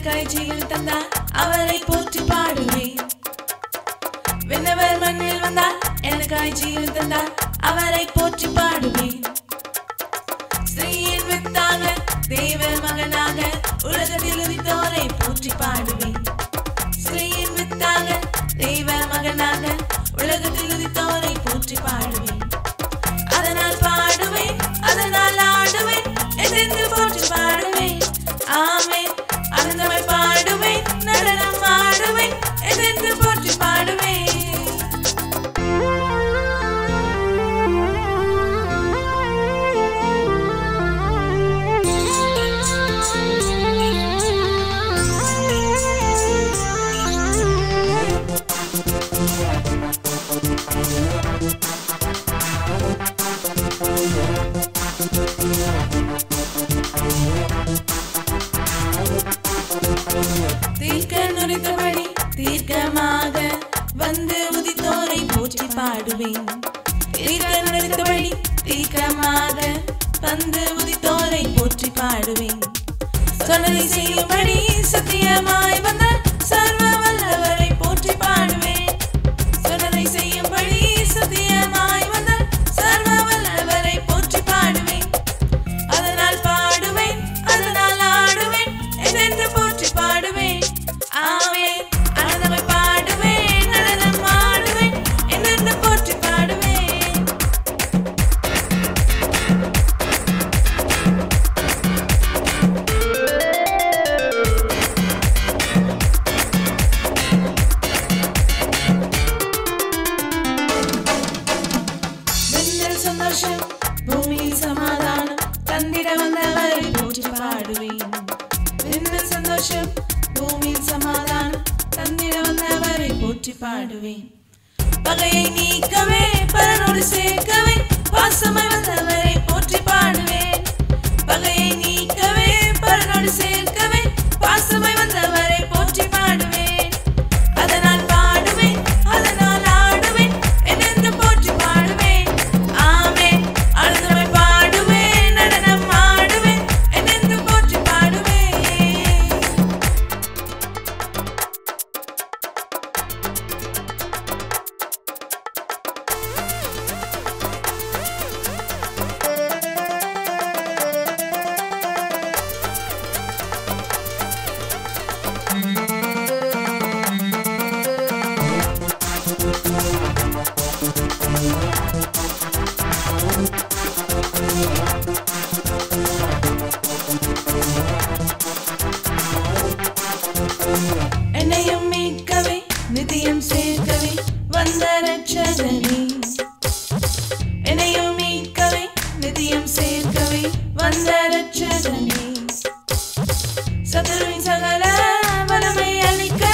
கையில் தந்தார் அவரை போற்றி பாடுவேன். விண்ணவர் மண்ணில் வந்தார் எனக்கு கையில் தந்தார் அவரை போற்றி பாடுவேன். ஸ்ரீயின் வித்தாக தேவ மகனாக உலகத்தில் உதித்தோரை போற்றி பாடுவேன். ஸ்ரீயின் வித்தாக தேவ மகனாக உலகத்தில் உதித்தோரை போற்றி பாடுவேன். அதனால் பாடுவேன், அதனால் ஆடுவேன், என்றென்று போற்றி பாடுவேன். ஆமென். ஆனந்தமாய் பாடுவேன், நடனம் ஆடுவேன், என்றென்று போற்றி பாடுவேன். தீர்க்க நுரைத்தபடி தீர்க்கமாக வந்து உதித்தோரை போற்றி பாடுவேன். தீர்க்க நுரைத்தபடி தீர்க்கமாக வந்து உதித்தோரை போற்றி பாடுவேன். சொன்னதை செய்யும்படி சத்தியமாய் வந்த சர்வ வல்லவரை போற்றி பாடுவேன். சொன்னதை செய்யும்படி சத்தியமாய் வந்த சர்வ வல்லவரை போற்றி பாடுவேன். அதனால் பாடுவேன், அதனால் ஆடுவேன், என்றென்று போற்றி பாடுவேன். ஆமென். ஆனந்தமாய் பாடுவேன், நடனம் ஆடுவேன், என்றென்று போற்றி பாடுவேன். விண்ணில் சந்தோஷம் பூமியில் சமாதானம் தந்திட வந்தவரை போற்றி பாடுவேன். விண்ணில் சந்தோஷம் பூமியில் சமாதானம் தந்திட வந்தவரை போற்றி பாடுவேன். பகையை நீக்கவே பரனோடு சேர்க்கவே பாசமாய் வந்தவரை போற்றி பாடுவேன். பகையை நீக்கவே பரனோடு சேர்க்கவே பாசமாய் வந்தவரை போற்றி பாடுவேன். அதனால் பாடுவேன், அதனால் ஆடுவேன், என்றென்று போற்றி பாடுவேன். ஆமென். ஆனந்தமாய் பாடுவேன், நடனம் ஆடுவேன், என்றென்று போற்றி பாடுவேன். என்னையும் மீட்கவே நிதியம் சேர்க்கவே வந்த ரட்சகனே. என்னையும் மீட்கவே நிதியம் சேர்க்கவே வந்த ரட்சகனே. சத்துருவின் சகல வல்லமை அளிக்க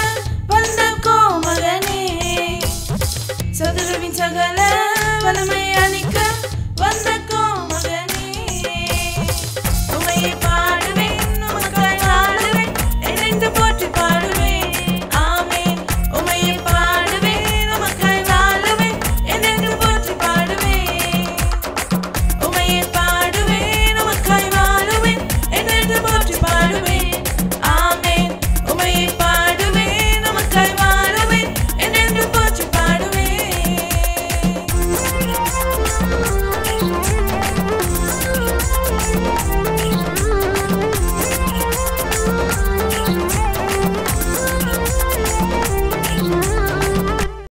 வந்த கோமகனே. சத்துருவின் சகல வல்லமை அளிக்க வந்த